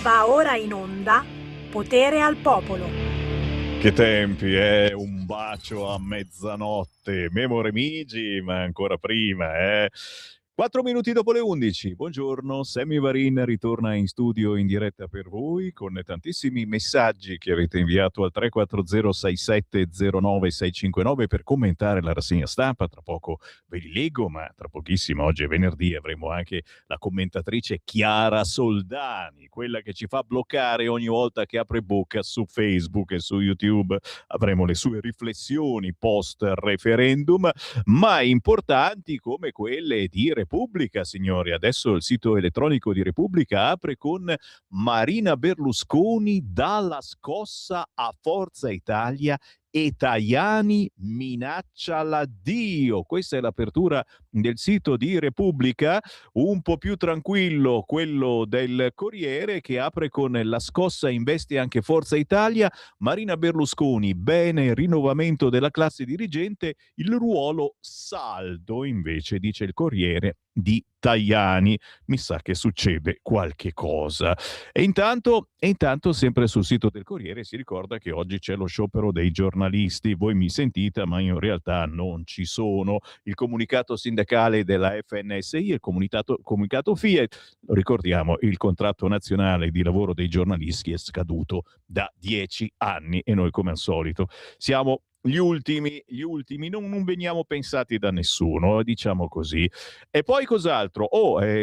Va ora in onda Potere al Popolo. Che tempi, un bacio a mezzanotte, memore migi, ma ancora prima, 4 minuti dopo le 11, buongiorno, Sammy Varin ritorna in studio in diretta per voi con tantissimi messaggi che avete inviato al 3406709659 per commentare la rassegna stampa. Tra poco ve li leggo, ma tra pochissimo, oggi è venerdì, avremo anche la commentatrice Chiara Soldani, quella che ci fa bloccare ogni volta che apre bocca su Facebook e su YouTube. Avremo le sue riflessioni post referendum, ma importanti come quelle di Repubblica, signori. Adesso il sito elettronico di Repubblica apre con Marina Berlusconi dalla scossa a Forza Italia e Tajani minaccia l'addio. Questa è l'apertura del sito di Repubblica. Un po' più tranquillo quello del Corriere, che apre con la scossa investe anche Forza Italia, Marina Berlusconi, bene rinnovamento della classe dirigente, il ruolo saldo invece, dice il Corriere, di Tajani. Mi sa che succede qualche cosa. E intanto, sempre sul sito del Corriere si ricorda che oggi c'è lo sciopero dei giornalisti. Voi mi sentite, ma io in realtà non ci sono. Il comunicato sindacale della FNSI e il comunicato Fiat, lo ricordiamo, il contratto nazionale di lavoro dei giornalisti è scaduto da 10 anni e noi, come al solito, siamo gli ultimi, non veniamo pensati da nessuno, diciamo così. E poi cos'altro?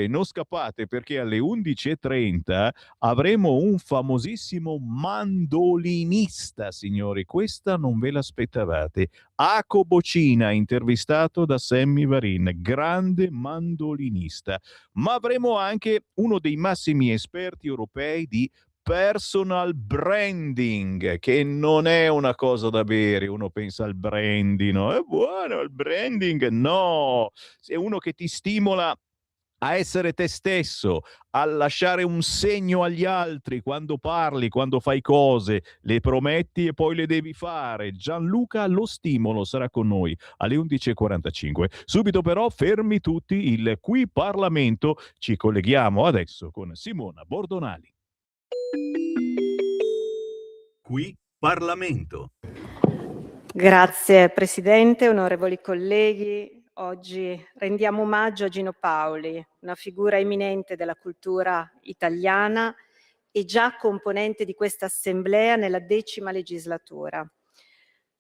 Non scappate, perché alle 11:30 avremo un famosissimo mandolinista, signori. Questa non ve l'aspettavate. Aco Bocina, intervistato da Sammy Varin, grande mandolinista. Ma avremo anche uno dei massimi esperti europei di personal branding, che non è una cosa da bere. Uno pensa al brandy, no? È buono il branding? No! È uno che ti stimola a essere te stesso, a lasciare un segno agli altri quando parli, quando fai cose, le prometti e poi le devi fare. Gianluca Lo Stimolo sarà con noi alle 11:45. Subito però fermi tutti il Qui Parlamento. Ci colleghiamo adesso con Simona Bordonali. Qui Parlamento. Grazie Presidente, onorevoli colleghi. Oggi rendiamo omaggio a Gino Paoli, una figura eminente della cultura italiana e già componente di questa Assemblea nella 10ª legislatura.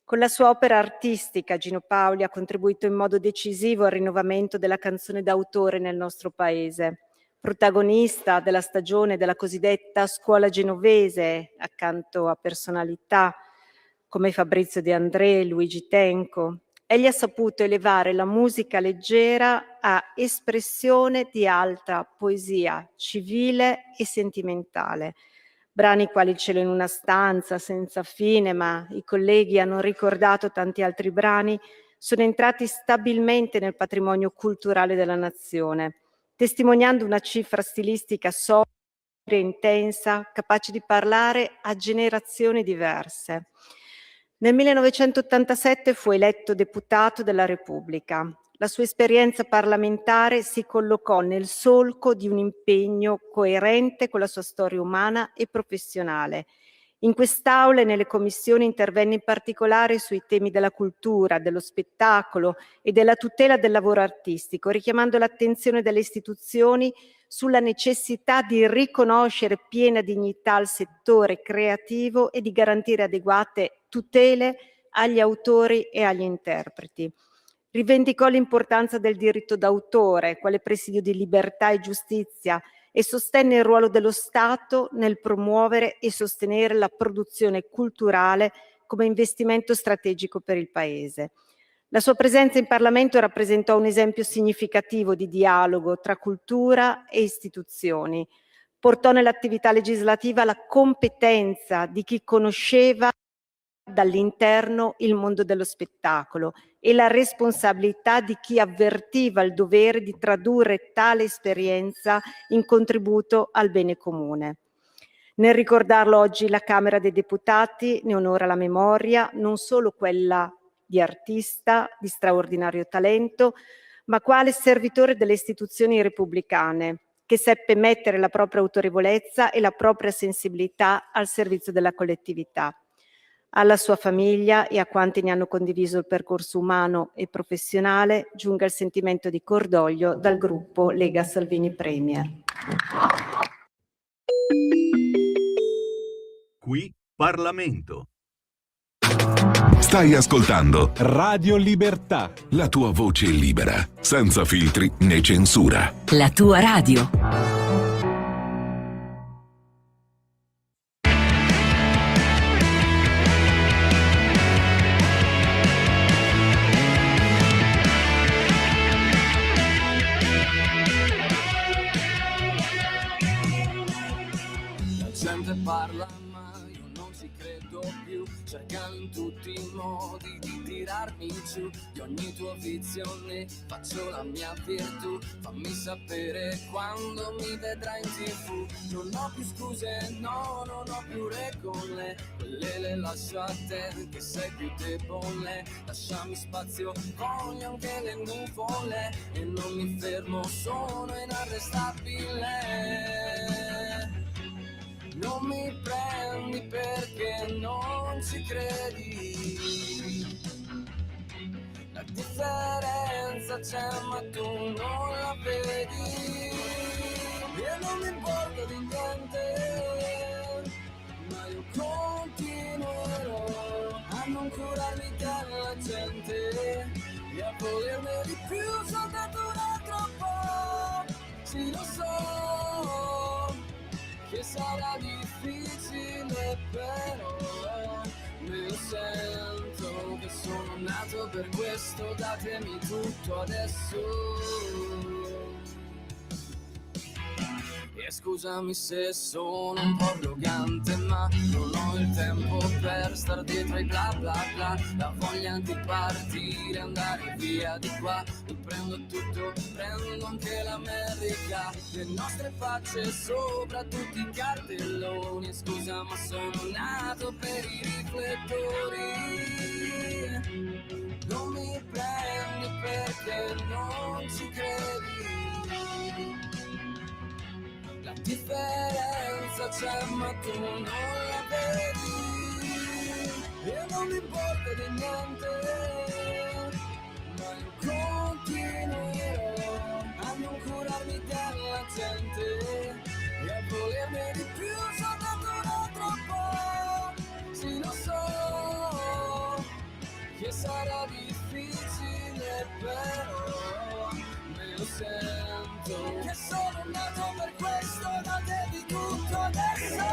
Con la sua opera artistica Gino Paoli ha contribuito in modo decisivo al rinnovamento della canzone d'autore nel nostro Paese. Protagonista della stagione della cosiddetta scuola genovese, accanto a personalità come Fabrizio De André, Luigi Tenco, egli ha saputo elevare la musica leggera a espressione di alta poesia civile e sentimentale. Brani quali Il cielo in una stanza, Senza fine, ma i colleghi hanno ricordato tanti altri brani, sono entrati stabilmente nel patrimonio culturale della nazione, testimoniando una cifra stilistica sobria e intensa, capace di parlare a generazioni diverse. Nel 1987 fu eletto deputato della Repubblica. La sua esperienza parlamentare si collocò nel solco di un impegno coerente con la sua storia umana e professionale. In quest'Aula e nelle commissioni intervenne in particolare sui temi della cultura, dello spettacolo e della tutela del lavoro artistico, richiamando l'attenzione delle istituzioni sulla necessità di riconoscere piena dignità al settore creativo e di garantire adeguate tutele agli autori e agli interpreti. Rivendicò l'importanza del diritto d'autore, quale presidio di libertà e giustizia, e sostenne il ruolo dello Stato nel promuovere e sostenere la produzione culturale come investimento strategico per il Paese. La sua presenza in Parlamento rappresentò un esempio significativo di dialogo tra cultura e istituzioni. Portò nell'attività legislativa la competenza di chi conosceva dall'interno il mondo dello spettacolo e la responsabilità di chi avvertiva il dovere di tradurre tale esperienza in contributo al bene comune. Nel ricordarlo oggi la Camera dei Deputati ne onora la memoria, non solo quella di artista di straordinario talento, ma quale servitore delle istituzioni repubblicane, che seppe mettere la propria autorevolezza e la propria sensibilità al servizio della collettività. Alla sua famiglia e a quanti ne hanno condiviso il percorso umano e professionale giunga il sentimento di cordoglio dal gruppo Lega Salvini Premier. Qui Parlamento. Stai ascoltando Radio Libertà. la tua voce libera, senza filtri né censura. La tua radio. La gente parla ma io non ci credo più, cercano in tutti i modi di tirarmi giù. Di ogni tuo vizio ne faccio la mia virtù, fammi sapere quando mi vedrai in TV. Non ho più scuse, no, non ho più regole, quelle le lascio a te che sei più debole. Lasciami spazio, voglio anche le nuvole e non mi fermo, sono inarrestabile. Non mi prendi perché non ci credi, la differenza c'è ma tu non la vedi. E non mi importa di niente, ma io continuerò a non curarmi della gente e a volerne di più soltanto un altro po'. Sì, lo so che sarà difficile, però me lo sento che sono nato per questo, datemi tutto adesso. E scusami se sono un po' arrogante, ma non ho il tempo per star dietro ai bla bla bla. La voglia di partire, andare via di qua. Mi prendo tutto, prendo anche l'America, le nostre facce sopra tutti i cartelloni. Scusa ma sono nato per i riflettori. Non mi prendi perché non ci credi, la differenza c'è ma tu non la vedi. E non mi importa di niente, ma io continuerò a non curarmi della gente e a volerne di più soltanto un altro po'. Sì, lo so che sarà difficile, però me lo sento che sono nato per questo, datevi tutto adesso.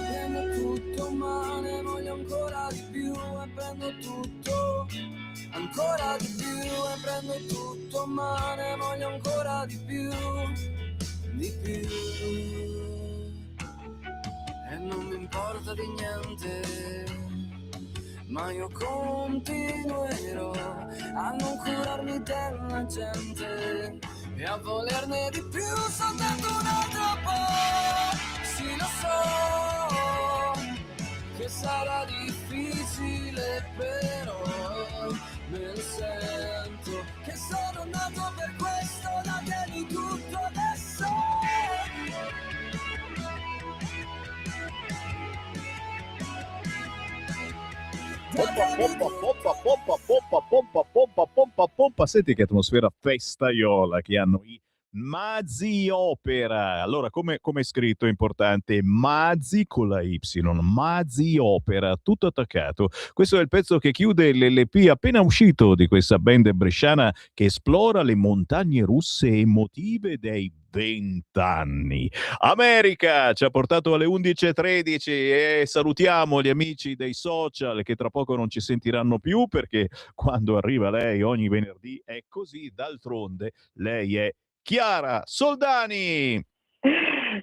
Prendo tutto ma ne voglio ancora di più e prendo tutto ancora di più e prendo tutto ma ne voglio ancora di più, di più. E non mi importa di niente, ma io continuerò a non curarmi della gente e a volerne di più soltanto un altro po'. Sì, lo so che sarà difficile, però me lo sento che sono nato per questo, datevi tutto adesso. Pompa. Senti che atmosfera festaiola che hanno i Mazzi Opera. Allora, come è scritto, è importante, Mazzi con la Y, Mazzi Opera, tutto attaccato. Questo è il pezzo che chiude l'LP appena uscito di questa band bresciana che esplora le montagne russe emotive dei 20 anni. America ci ha portato alle 11:13 e salutiamo gli amici dei social che tra poco non ci sentiranno più, perché quando arriva lei ogni venerdì è così. D'altronde lei è Chiara Soldani.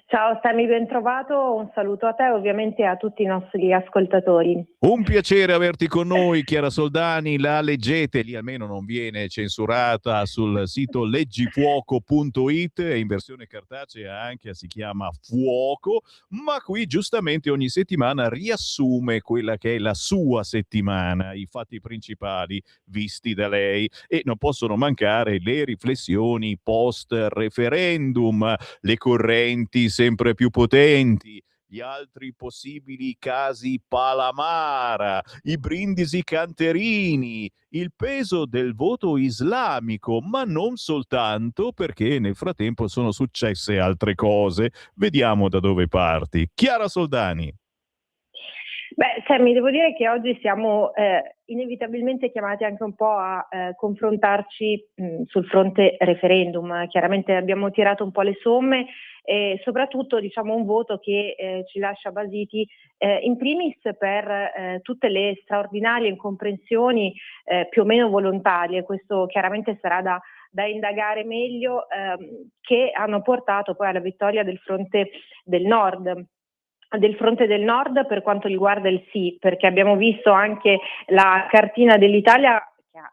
Ciao Sammy, ben trovato, un saluto a te e ovviamente a tutti i nostri ascoltatori. Un piacere averti con noi, Chiara Soldani. La leggete, lì almeno non viene censurata, sul sito leggifuoco.it, e in versione cartacea anche, si chiama Fuoco, ma qui giustamente ogni settimana riassume quella che è la sua settimana, i fatti principali visti da lei, e non possono mancare le riflessioni post referendum, le correnti sempre più potenti, gli altri possibili casi Palamara, i brindisi canterini, il peso del voto islamico, ma non soltanto, perché nel frattempo sono successe altre cose. Vediamo da dove parti. Chiara Soldani. Beh, Sammy, devo dire che oggi siamo inevitabilmente chiamati anche un po' a confrontarci sul fronte referendum. Chiaramente abbiamo tirato un po' le somme e soprattutto diciamo un voto che ci lascia basiti in primis per tutte le straordinarie incomprensioni più o meno volontarie, questo chiaramente sarà da indagare meglio, che hanno portato poi alla vittoria del fronte del Nord. Del fronte del Nord per quanto riguarda il sì, perché abbiamo visto anche la cartina dell'Italia che ha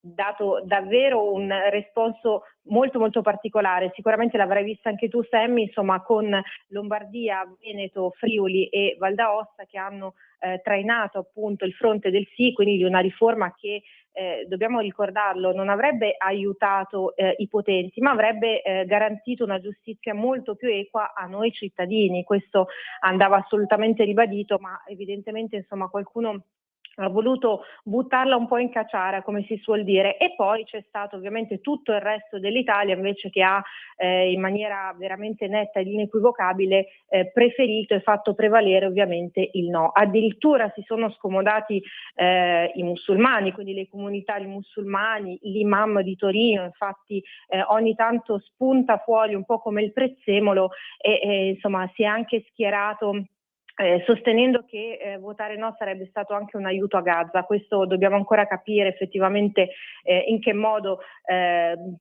dato davvero un responso molto molto particolare. Sicuramente l'avrai vista anche tu, Sammy, insomma, con Lombardia, Veneto, Friuli e Val d'Aosta che hanno trainato appunto il fronte del sì, quindi di una riforma che dobbiamo ricordarlo, non avrebbe aiutato i potenti, ma avrebbe garantito una giustizia molto più equa a noi cittadini. Questo andava assolutamente ribadito, ma evidentemente insomma qualcuno ha voluto buttarla un po' in caciara, come si suol dire, e poi c'è stato ovviamente tutto il resto dell'Italia invece che ha in maniera veramente netta ed inequivocabile preferito e fatto prevalere ovviamente il no. Addirittura si sono scomodati i musulmani, quindi le comunità di musulmani, l'imam di Torino, infatti ogni tanto spunta fuori un po' come il prezzemolo e insomma si è anche schierato sostenendo che votare no sarebbe stato anche un aiuto a Gaza. Questo dobbiamo ancora capire effettivamente in che modo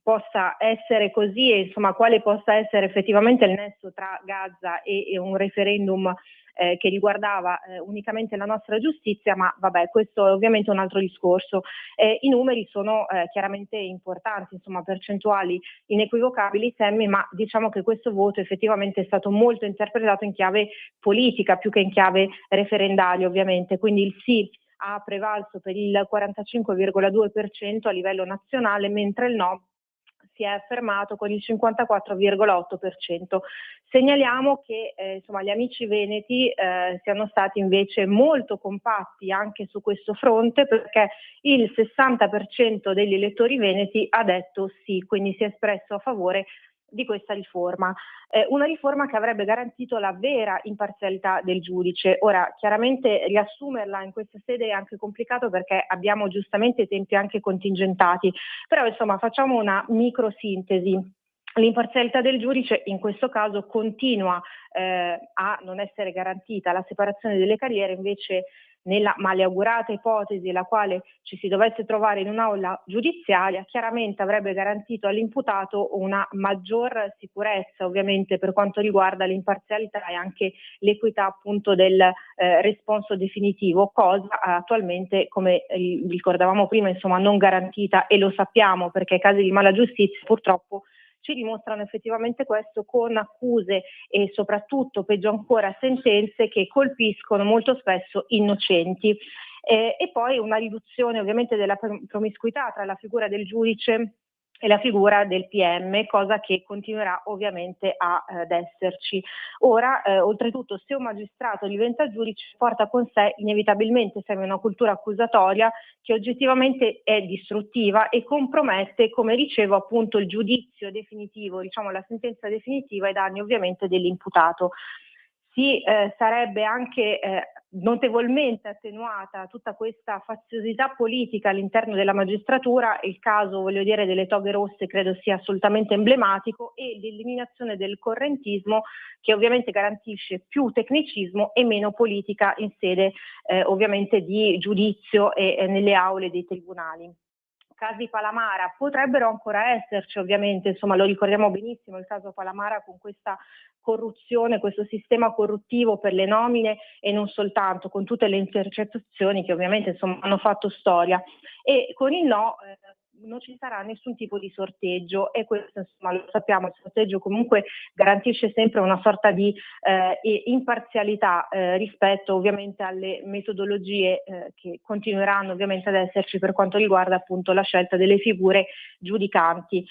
possa essere così e insomma quale possa essere effettivamente il nesso tra Gaza e un referendum che riguardava unicamente la nostra giustizia, ma vabbè, questo è ovviamente un altro discorso. I numeri sono chiaramente importanti, insomma percentuali inequivocabili, Sammy, ma diciamo che questo voto effettivamente è stato molto interpretato in chiave politica più che in chiave referendaria ovviamente, quindi il sì ha prevalso per il 45,2% a livello nazionale, mentre il no si è affermato con il 54,8%. Segnaliamo che insomma, gli amici veneti siano stati invece molto compatti anche su questo fronte, perché il 60% degli elettori veneti ha detto sì, quindi si è espresso a favore di questa riforma. Una riforma che avrebbe garantito la vera imparzialità del giudice. Ora, chiaramente riassumerla in questa sede è anche complicato perché abbiamo giustamente tempi anche contingentati, però insomma facciamo una microsintesi. L'imparzialità del giudice in questo caso continua a non essere garantita, la separazione delle carriere invece nella maleaugurata ipotesi la quale ci si dovesse trovare in un'aula giudiziaria, chiaramente avrebbe garantito all'imputato una maggior sicurezza ovviamente per quanto riguarda l'imparzialità e anche l'equità appunto del responso definitivo, cosa attualmente, come ricordavamo prima, insomma non garantita, e lo sappiamo perché i casi di mala giustizia purtroppo ci dimostrano effettivamente questo, con accuse e soprattutto, peggio ancora, sentenze che colpiscono molto spesso innocenti. E poi una riduzione ovviamente della promiscuità tra la figura del giudice e la figura del PM, cosa che continuerà ovviamente ad esserci. Ora, oltretutto, se un magistrato diventa giudice, porta con sé inevitabilmente sempre una cultura accusatoria che oggettivamente è distruttiva e compromette, come dicevo, appunto il giudizio definitivo, diciamo la sentenza definitiva ai danni ovviamente dell'imputato. Si sarebbe anche notevolmente attenuata tutta questa faziosità politica all'interno della magistratura. Il caso, voglio dire, delle toghe rosse credo sia assolutamente emblematico, e l'eliminazione del correntismo, che ovviamente garantisce più tecnicismo e meno politica in sede ovviamente di giudizio e nelle aule dei tribunali. casi Palamara, potrebbero ancora esserci ovviamente, insomma lo ricordiamo benissimo il caso Palamara con questa corruzione, questo sistema corruttivo per le nomine e non soltanto, con tutte le intercettazioni che ovviamente insomma hanno fatto storia, e con il no non ci sarà nessun tipo di sorteggio, e questo insomma lo sappiamo, il sorteggio comunque garantisce sempre una sorta di imparzialità rispetto ovviamente alle metodologie che continueranno ovviamente ad esserci per quanto riguarda appunto la scelta delle figure giudicanti.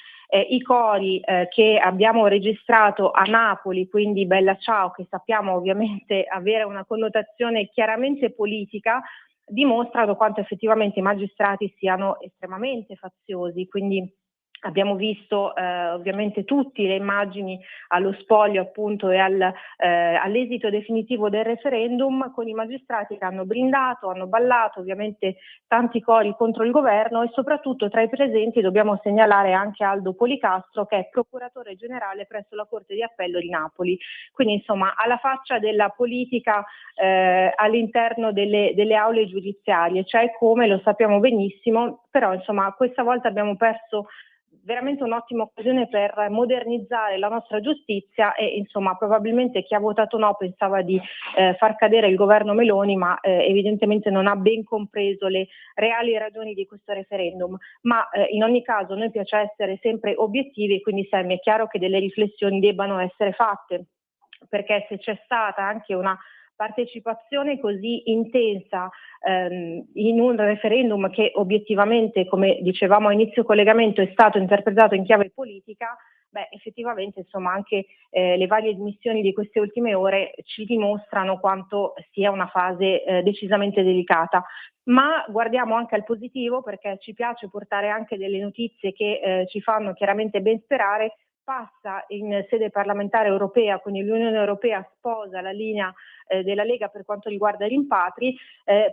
I cori che abbiamo registrato a Napoli, quindi Bella Ciao, che sappiamo ovviamente avere una connotazione chiaramente politica, dimostrano quanto effettivamente i magistrati siano estremamente faziosi, quindi abbiamo visto ovviamente tutte le immagini allo spoglio appunto e all'esito definitivo del referendum, con i magistrati che hanno brindato, hanno ballato, ovviamente tanti cori contro il governo, e soprattutto tra i presenti dobbiamo segnalare anche Aldo Policastro, che è procuratore generale presso la Corte di Appello di Napoli. Quindi insomma alla faccia della politica all'interno delle aule giudiziarie, cioè come lo sappiamo benissimo, però insomma questa volta abbiamo perso veramente un'ottima occasione per modernizzare la nostra giustizia, e insomma probabilmente chi ha votato no pensava di far cadere il governo Meloni, ma evidentemente non ha ben compreso le reali ragioni di questo referendum. Ma in ogni caso noi piace essere sempre obiettivi, quindi Sammy, è chiaro che delle riflessioni debbano essere fatte, perché se c'è stata anche una partecipazione così intensa in un referendum che obiettivamente, come dicevamo a inizio collegamento, è stato interpretato in chiave politica, effettivamente insomma anche le varie dimissioni di queste ultime ore ci dimostrano quanto sia una fase decisamente delicata. Ma guardiamo anche al positivo, perché ci piace portare anche delle notizie che ci fanno chiaramente ben sperare. Passa in sede parlamentare europea, quindi l'Unione Europea sposa la linea della Lega per quanto riguarda i rimpatri.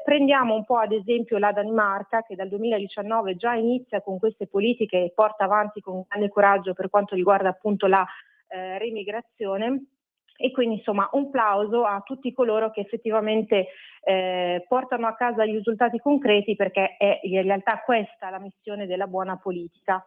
Prendiamo un po' ad esempio la Danimarca, che dal 2019 già inizia con queste politiche e porta avanti con grande coraggio per quanto riguarda appunto la remigrazione. E quindi insomma un plauso a tutti coloro che effettivamente portano a casa gli risultati concreti, perché è in realtà questa la missione della buona politica.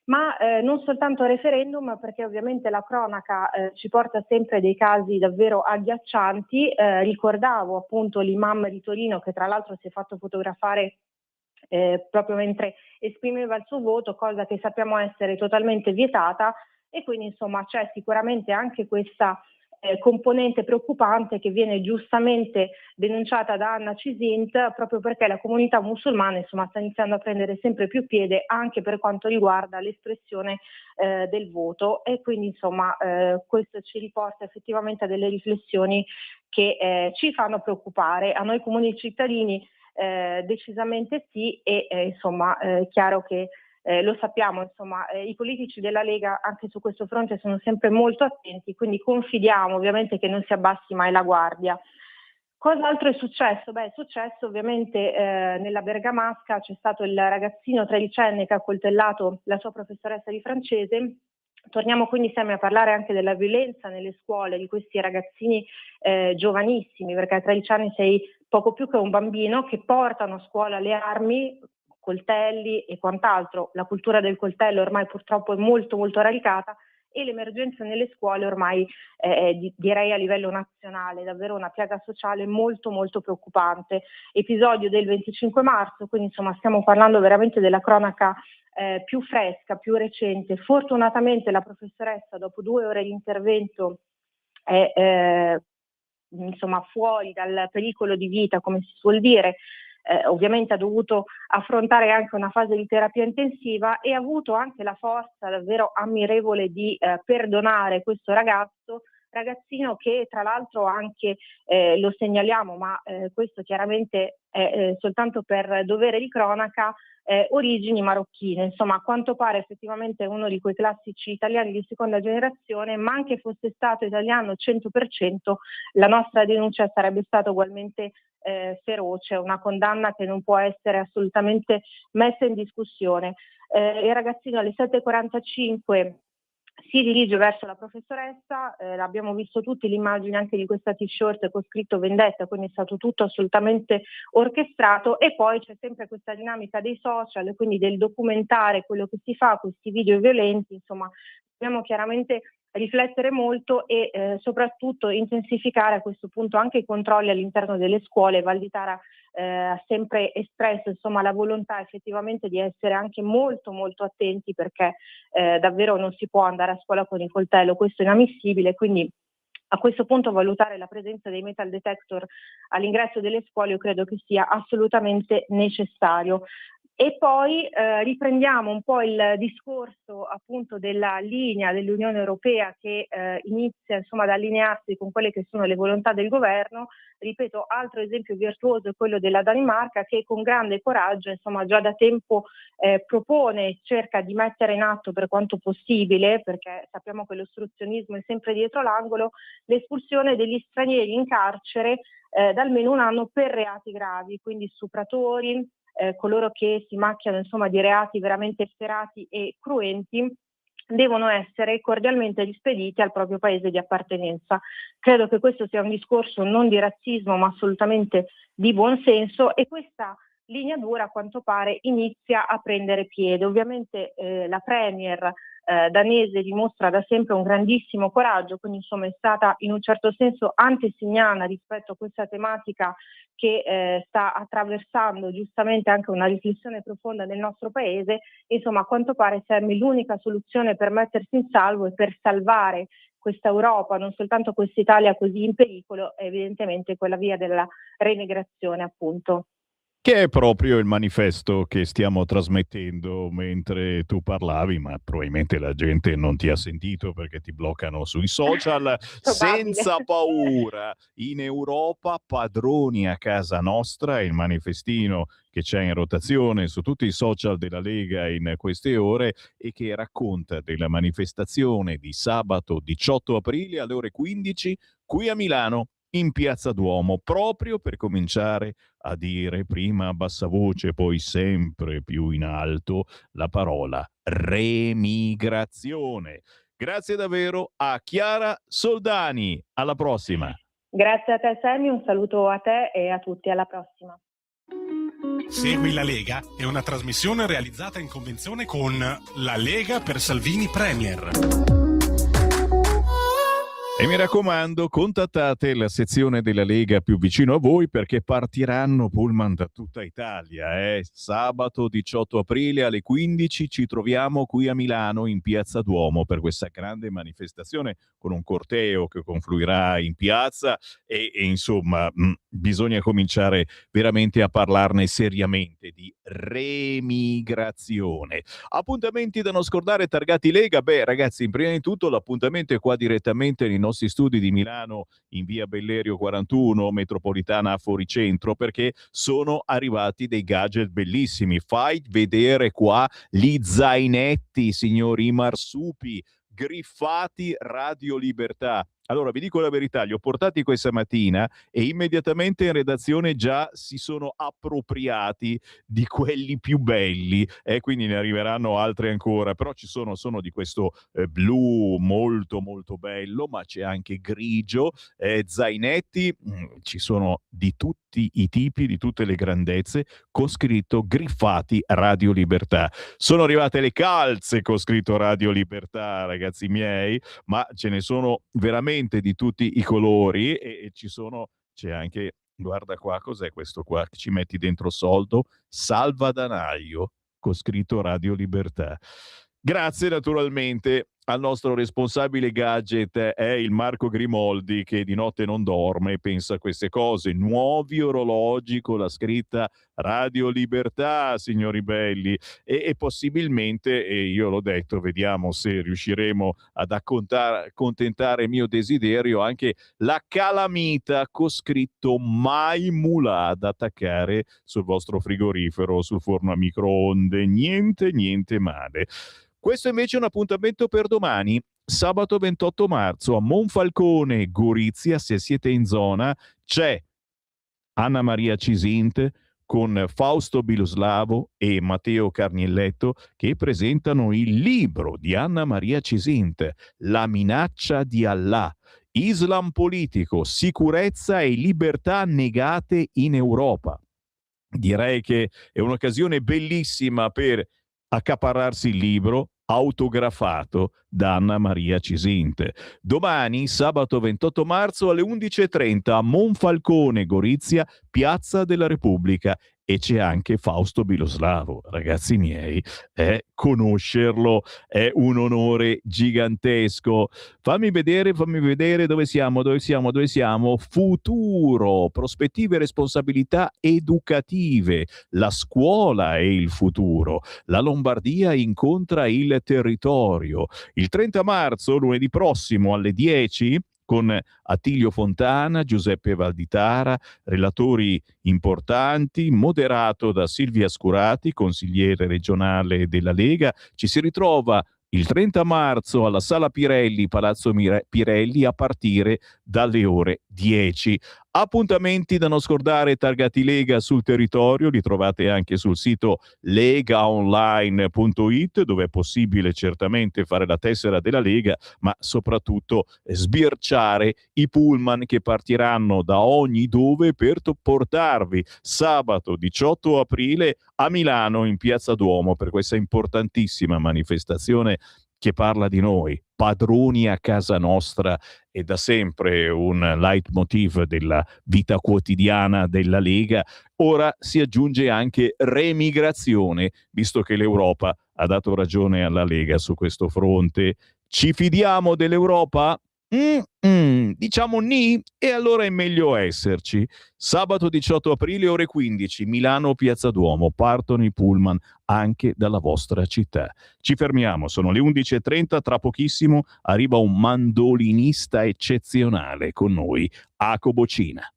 Ma non soltanto referendum, perché ovviamente la cronaca ci porta sempre dei casi davvero agghiaccianti. Ricordavo appunto l'imam di Torino, che tra l'altro si è fatto fotografare proprio mentre esprimeva il suo voto, cosa che sappiamo essere totalmente vietata, e quindi insomma c'è sicuramente anche questa componente preoccupante che viene giustamente denunciata da Anna Cisint, proprio perché la comunità musulmana insomma sta iniziando a prendere sempre più piede anche per quanto riguarda l'espressione del voto, e quindi insomma questo ci riporta effettivamente a delle riflessioni che ci fanno preoccupare. A noi comuni cittadini decisamente sì, e insomma è chiaro che lo sappiamo, insomma, i politici della Lega anche su questo fronte sono sempre molto attenti, quindi confidiamo ovviamente che non si abbassi mai la guardia. Cos'altro è successo? È successo ovviamente nella Bergamasca, c'è stato il ragazzino tredicenne che ha coltellato la sua professoressa di francese. Torniamo quindi sempre a parlare anche della violenza nelle scuole, di questi ragazzini giovanissimi, perché a 13 anni sei poco più che un bambino, che portano a scuola le armi, coltelli e quant'altro. La cultura del coltello ormai purtroppo è molto molto radicata, e l'emergenza nelle scuole ormai direi a livello nazionale, davvero una piaga sociale molto molto preoccupante. Episodio del 25 marzo, quindi insomma stiamo parlando veramente della cronaca più fresca, più recente. Fortunatamente la professoressa dopo 2 ore di intervento è insomma fuori dal pericolo di vita, come si suol dire. Ovviamente ha dovuto affrontare anche una fase di terapia intensiva, e ha avuto anche la forza davvero ammirevole di perdonare questo ragazzino che tra l'altro anche, lo segnaliamo, ma questo chiaramente è soltanto per dovere di cronaca, origini marocchine. Insomma, a quanto pare effettivamente è uno di quei classici italiani di seconda generazione, ma anche fosse stato italiano 100%, la nostra denuncia sarebbe stata ugualmente feroce, una condanna che non può essere assolutamente messa in discussione. Il ragazzino alle 7:45 si dirige verso la professoressa, abbiamo visto tutti l'immagine anche di questa t-shirt con scritto vendetta, quindi è stato tutto assolutamente orchestrato, e poi c'è sempre questa dinamica dei social, quindi del documentare quello che si fa, questi video violenti, insomma dobbiamo chiaramente riflettere molto e soprattutto intensificare a questo punto anche i controlli all'interno delle scuole. Valditara ha sempre espresso insomma la volontà effettivamente di essere anche molto molto attenti, perché davvero non si può andare a scuola con il coltello, questo è inammissibile, quindi a questo punto valutare la presenza dei metal detector all'ingresso delle scuole io credo che sia assolutamente necessario. E poi riprendiamo un po' il discorso appunto della linea dell'Unione Europea che inizia insomma ad allinearsi con quelle che sono le volontà del governo. Ripeto, altro esempio virtuoso è quello della Danimarca, che con grande coraggio insomma già da tempo propone e cerca di mettere in atto per quanto possibile, perché sappiamo che l'ostruzionismo è sempre dietro l'angolo, l'espulsione degli stranieri in carcere da almeno un anno per reati gravi, quindi stupratori, coloro che si macchiano insomma di reati veramente efferati e cruenti, devono essere cordialmente rispediti al proprio paese di appartenenza. Credo che questo sia un discorso non di razzismo ma assolutamente di buonsenso, e questa linea dura a quanto pare inizia a prendere piede. Ovviamente la Premier danese dimostra da sempre un grandissimo coraggio, quindi insomma è stata in un certo senso antesignana rispetto a questa tematica che sta attraversando giustamente anche una riflessione profonda nel nostro paese. Insomma, a quanto pare Sammy, l'unica soluzione per mettersi in salvo e per salvare questa Europa, non soltanto questa Italia così in pericolo, è evidentemente quella via della remigrazione, appunto. Che è proprio il manifesto che stiamo trasmettendo mentre tu parlavi, ma probabilmente la gente non ti ha sentito perché ti bloccano sui social. Senza paura, in Europa, padroni a casa nostra, il manifestino che c'è in rotazione su tutti i social della Lega in queste ore e che racconta della manifestazione di sabato 18 aprile alle ore 15 qui a Milano, in Piazza Duomo, proprio per cominciare a dire prima a bassa voce, poi sempre più in alto, la parola remigrazione. Grazie davvero a Chiara Soldani. Alla prossima. Grazie a te Sammy, un saluto a te e a tutti, alla prossima. Segui la Lega è una trasmissione realizzata in convenzione con La Lega per Salvini Premier. E mi raccomando, contattate la sezione della Lega più vicino a voi perché partiranno pullman da tutta Italia. Sabato 18 aprile alle 15 ci troviamo qui a Milano in Piazza Duomo per questa grande manifestazione con un corteo che confluirà in piazza e insomma bisogna cominciare veramente a parlarne seriamente di remigrazione. Appuntamenti da non scordare targati Lega. Beh ragazzi, prima di tutto l'appuntamento è qua direttamente nei nostri studi di Milano in via Bellerio 41, metropolitana a Fuoricentro, perché sono arrivati dei gadget bellissimi. Fai vedere qua gli zainetti, signori, i marsupi griffati Radio Libertà. Allora vi dico la verità, li ho portati questa mattina e immediatamente in redazione già si sono appropriati di quelli più belli, quindi ne arriveranno altri ancora, però sono di questo blu molto molto bello, ma c'è anche grigio, zainetti, ci sono di tutti i tipi, di tutte le grandezze, con scritto griffati Radio Libertà. Sono arrivate le calze con scritto Radio Libertà, ragazzi miei, ma ce ne sono veramente di tutti i colori e c'è anche, guarda qua, cos'è questo qua? Ci metti dentro soldo, salvadanaio con scritto Radio Libertà. Grazie naturalmente al nostro responsabile gadget, è il Marco Grimoldi, che di notte non dorme e pensa a queste cose. Nuovi orologi con la scritta Radio Libertà, signori belli, e possibilmente, io l'ho detto, vediamo se riusciremo ad accontentare il mio desiderio, anche la calamita con scritto Mai Mulà da attaccare sul vostro frigorifero, sul forno a microonde. Niente male. Questo invece è un appuntamento per domani, sabato 28 marzo a Monfalcone, Gorizia. Se siete in zona c'è Anna Maria Cisint, con Fausto Biloslavo e Matteo Carnielletto, che presentano il libro di Anna Maria Cisint, La minaccia di Allah, Islam politico, sicurezza e libertà negate in Europa. Direi che è un'occasione bellissima per accaparrarsi il libro autografato da Anna Maria Cisint. Domani, sabato 28 marzo alle 11:30 a Monfalcone, Gorizia, Piazza della Repubblica. E c'è anche Fausto Biloslavo. Ragazzi miei, conoscerlo è un onore gigantesco. Fammi vedere dove siamo. Futuro, prospettive e responsabilità educative. La scuola è il futuro. La Lombardia incontra il territorio. Il 30 marzo, lunedì prossimo alle 10, con Attilio Fontana, Giuseppe Valditara, relatori importanti, moderato da Silvia Scurati, consigliere regionale della Lega. Ci si ritrova il 30 marzo alla Sala Pirelli, Palazzo Pirelli, a partire dalle ore 10. Appuntamenti da non scordare targati Lega sul territorio, li trovate anche sul sito legaonline.it, dove è possibile certamente fare la tessera della Lega, ma soprattutto sbirciare i pullman che partiranno da ogni dove per portarvi sabato 18 aprile a Milano in Piazza Duomo per questa importantissima manifestazione che parla di noi, padroni a casa nostra. È da sempre un leitmotiv della vita quotidiana della Lega. Ora si aggiunge anche remigrazione, visto che l'Europa ha dato ragione alla Lega su questo fronte. Ci fidiamo dell'Europa? Diciamo ni, e allora è meglio esserci. Sabato 18 aprile ore 15, Milano Piazza Duomo, partono i pullman anche dalla vostra città. Ci fermiamo, sono le 11:30, tra pochissimo arriva un mandolinista eccezionale con noi, Aco Bocina.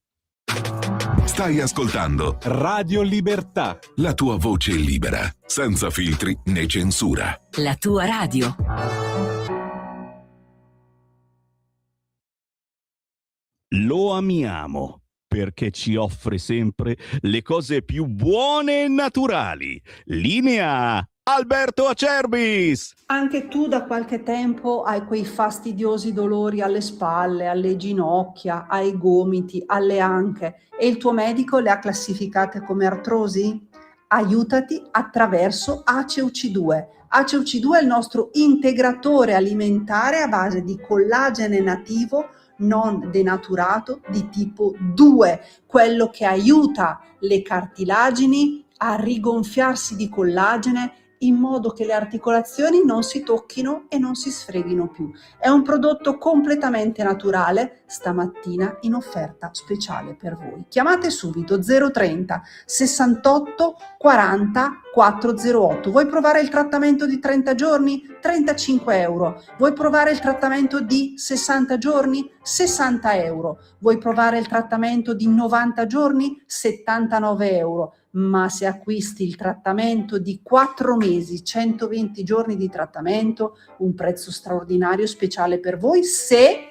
Stai ascoltando Radio Libertà. la tua voce libera, senza filtri né censura. La tua radio. Lo amiamo perché ci offre sempre le cose più buone e naturali. Linea Alberto Acerbis! Anche tu da qualche tempo hai quei fastidiosi dolori alle spalle, alle ginocchia, ai gomiti, alle anche e il tuo medico le ha classificate come artrosi? Aiutati attraverso ACEUC2. ACEUC2 è il nostro integratore alimentare a base di collagene nativo non denaturato di tipo 2, quello che aiuta le cartilagini a rigonfiarsi di collagene in modo che le articolazioni non si tocchino e non si sfreghino più. È un prodotto completamente naturale, stamattina in offerta speciale per voi. Chiamate subito 030 68 40 408. Vuoi provare il trattamento di 30 giorni? 35 euro. Vuoi provare il trattamento di 60 giorni? 60 euro. Vuoi provare il trattamento di 90 giorni? 79 euro. Ma se acquisti il trattamento di 4 mesi, 120 giorni di trattamento, un prezzo straordinario speciale per voi se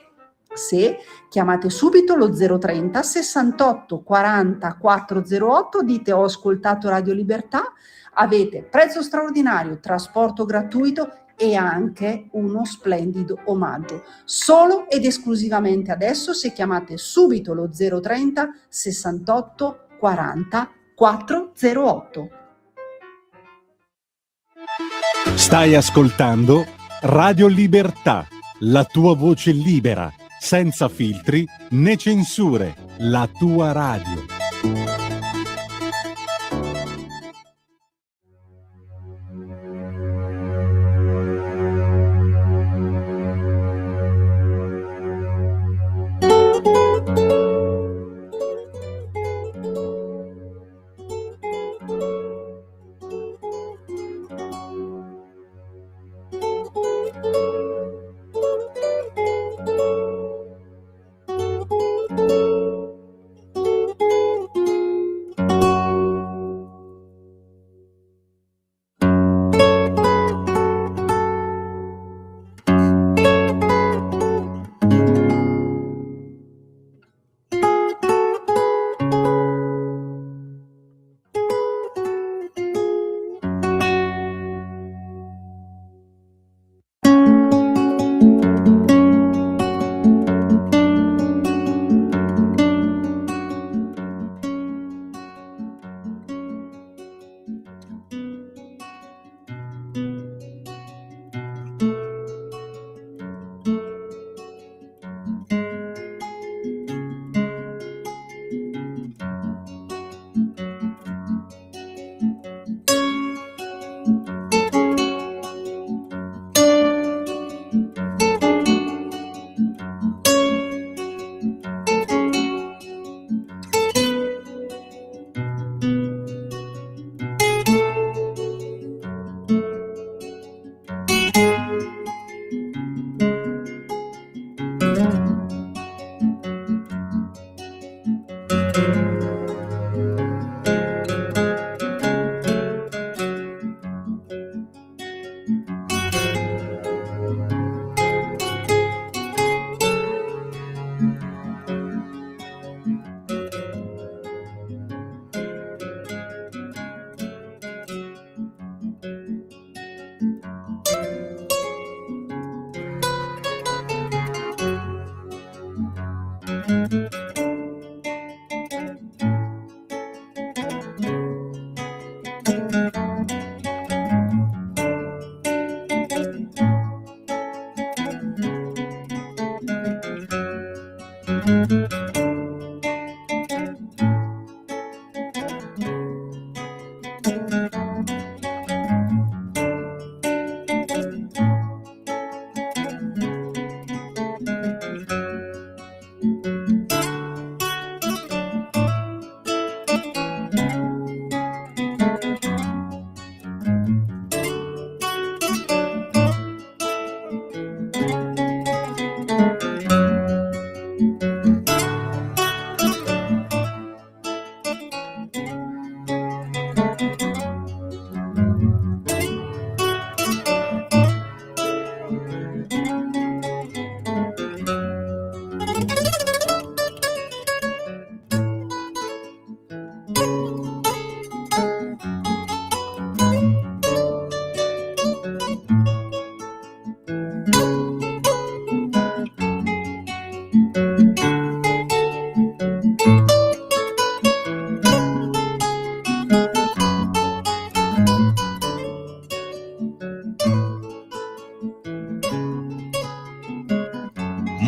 chiamate subito lo 030 68 40 408, dite ho ascoltato Radio Libertà, avete prezzo straordinario, trasporto gratuito e anche uno splendido omaggio. Solo ed esclusivamente adesso, se chiamate subito lo 030 68 40 408. Stai ascoltando Radio Libertà, la tua voce libera, senza filtri né censure, la tua radio.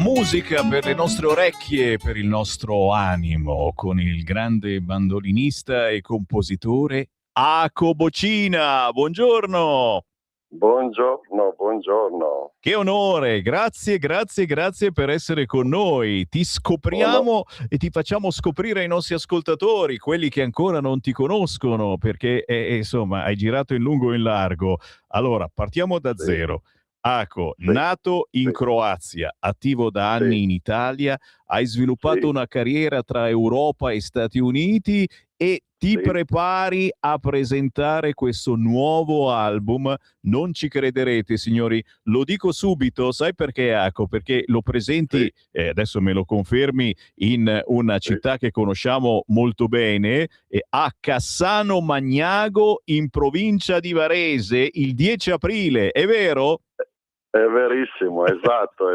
Musica per le nostre orecchie, per il nostro animo, con il grande bandolinista e compositore Ako Bocina. Buongiorno! Buongiorno. Che onore, grazie per essere con noi. Ti scopriamo e ti facciamo scoprire ai nostri ascoltatori, quelli che ancora non ti conoscono, perché insomma hai girato in lungo e in largo. Allora, partiamo da zero. Ako, nato in Croazia, attivo da anni in Italia, hai sviluppato una carriera tra Europa e Stati Uniti e ti prepari a presentare questo nuovo album. Non ci crederete, signori, lo dico subito, sai perché, Ako? Perché lo presenti, adesso me lo confermi, in una città che conosciamo molto bene, a Cassano Magnago, in provincia di Varese, il 10 aprile, è vero? È verissimo, esatto.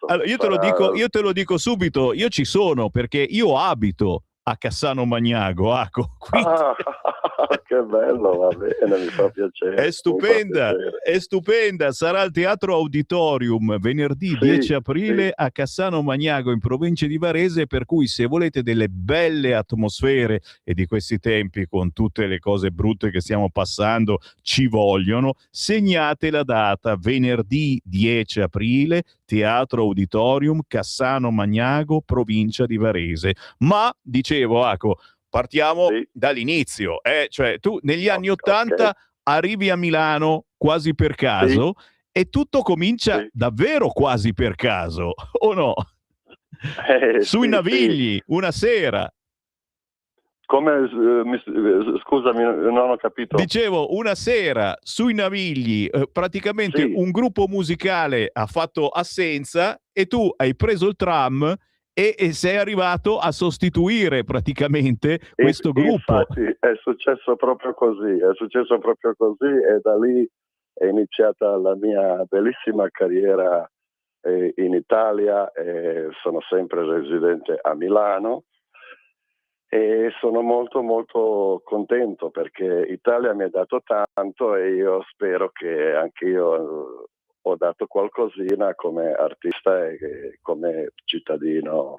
Allora, io te lo dico subito, io ci sono perché io abito a Cassano Magnago, Ako. Che bello, va bene, mi fa piacere. È stupenda, sarà al Teatro Auditorium venerdì 10 aprile a Cassano Magnago in provincia di Varese, per cui se volete delle belle atmosfere, e di questi tempi con tutte le cose brutte che stiamo passando ci vogliono, segnate la data, venerdì 10 aprile, Teatro Auditorium, Cassano Magnago, provincia di Varese. Ma, dicevo, Ako, partiamo dall'inizio, cioè tu negli anni '80 arrivi a Milano quasi per caso e tutto comincia davvero quasi per caso, o no? Sui Navigli, una sera. Come, scusami, non ho capito. Dicevo, una sera sui Navigli, praticamente un gruppo musicale ha fatto assenza e tu hai preso il tram e sei arrivato a sostituire praticamente questo gruppo. Infatti è successo proprio così e da lì è iniziata la mia bellissima carriera in Italia. Sono sempre residente a Milano e sono molto molto contento perché Italia mi ha dato tanto e io spero che anche io ho dato qualcosina come artista e come cittadino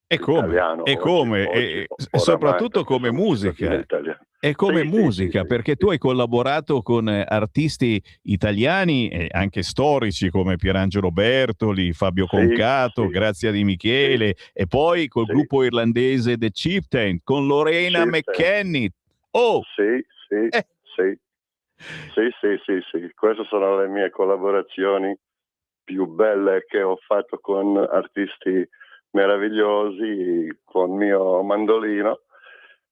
italiano. E soprattutto come musica. E come musica, perché tu hai collaborato con artisti italiani e anche storici come Pierangelo Bertoli, Fabio Concato, Grazia Di Michele e poi col gruppo irlandese The Chieftain, con Lorena McKennitt. Sì, queste sono le mie collaborazioni più belle che ho fatto con artisti meravigliosi con il mio mandolino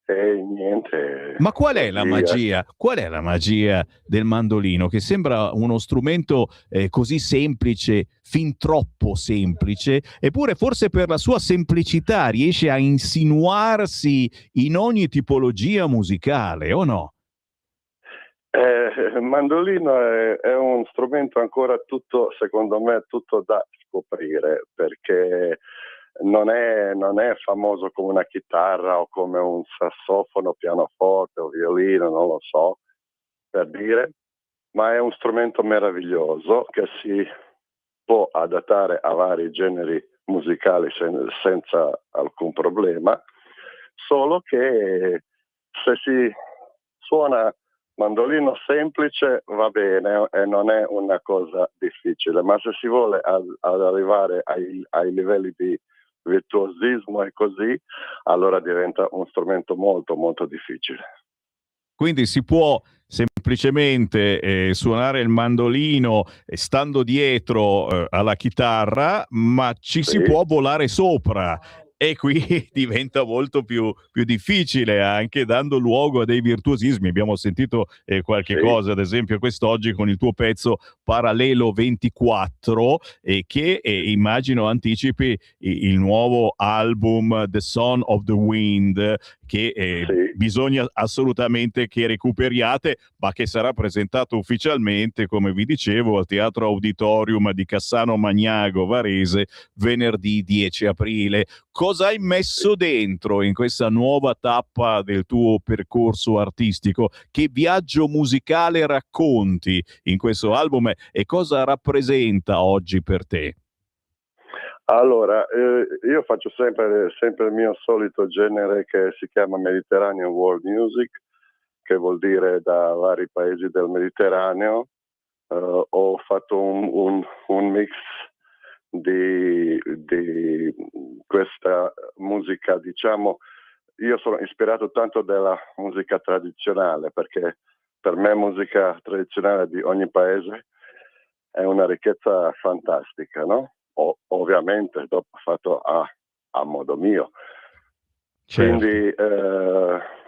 e niente. Ma qual è la così, magia? Qual è la magia del mandolino? Che sembra uno strumento così semplice, fin troppo semplice, eppure forse per la sua semplicità riesce a insinuarsi in ogni tipologia musicale, o no? Il mandolino è un strumento ancora tutto, secondo me, tutto da scoprire, perché non è famoso come una chitarra o come un sassofono, pianoforte o violino, non lo so, per dire, ma è un strumento meraviglioso che si può adattare a vari generi musicali senza alcun problema, solo che se si suona mandolino semplice va bene e non è una cosa difficile, ma se si vuole ad arrivare ai livelli di virtuosismo e così, allora diventa un strumento molto molto difficile. Quindi si può semplicemente suonare il mandolino stando dietro alla chitarra, ma ci si può volare sopra. E qui diventa molto più difficile, anche dando luogo a dei virtuosismi. Abbiamo sentito qualche cosa, ad esempio quest'oggi con il tuo pezzo Parallelo 24, che immagino anticipi il nuovo album The Son of the Wind, che bisogna assolutamente che recuperiate, ma che sarà presentato ufficialmente, come vi dicevo, al Teatro Auditorium di Cassano Magnago, Varese, venerdì 10 aprile. Cosa hai messo dentro in questa nuova tappa del tuo percorso artistico? Che viaggio musicale racconti in questo album e cosa rappresenta oggi per te? Allora, io faccio sempre il mio solito genere che si chiama Mediterranean World Music, che vuol dire da vari paesi del Mediterraneo. Ho fatto un mix di questa musica, diciamo, io sono ispirato tanto dalla musica tradizionale, perché per me musica tradizionale di ogni paese è una ricchezza fantastica, no? Ovviamente dopo fatto a modo mio. Certo. Quindi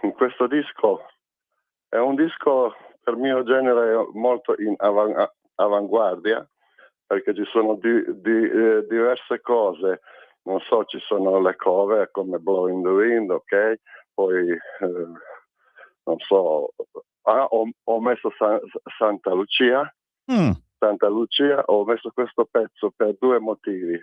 in questo disco è un disco per mio genere molto in avanguardia, perché ci sono diverse cose, non so, ci sono le cover come Blowing the Wind, ok? Poi non so, ho messo Santa Lucia. Santa Lucia, ho messo questo pezzo per due motivi,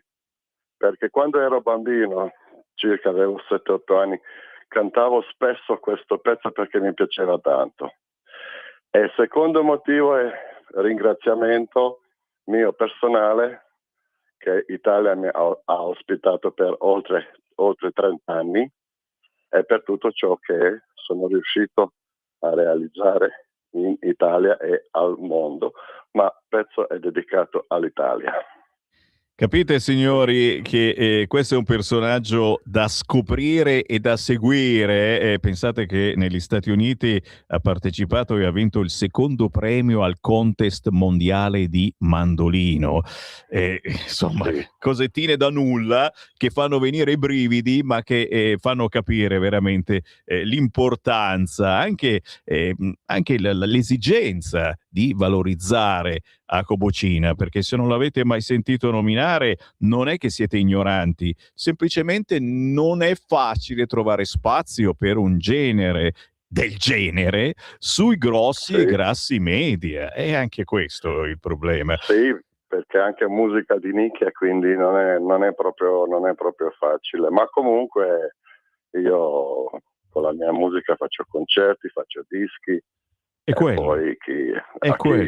perché quando ero bambino, circa avevo 7-8 anni, cantavo spesso questo pezzo perché mi piaceva tanto. E il secondo motivo è ringraziamento mio personale, che Italia mi ha ospitato per oltre 30 anni, e per tutto ciò che sono riuscito a realizzare in Italia e al mondo, ma il pezzo è dedicato all'Italia. Capite, signori, che questo è un personaggio da scoprire e da seguire. Pensate che negli Stati Uniti ha partecipato e ha vinto il secondo premio al contest mondiale di mandolino. Insomma, cosettine da nulla che fanno venire i brividi, ma che fanno capire veramente l'importanza, anche l'esigenza di valorizzare Acobocina, perché se non l'avete mai sentito nominare non è che siete ignoranti, semplicemente non è facile trovare spazio per un genere del genere sui grossi e grassi media, è anche questo il problema. Sì, perché anche musica di nicchia, quindi non è proprio facile, ma comunque io con la mia musica faccio concerti, faccio dischi. E poi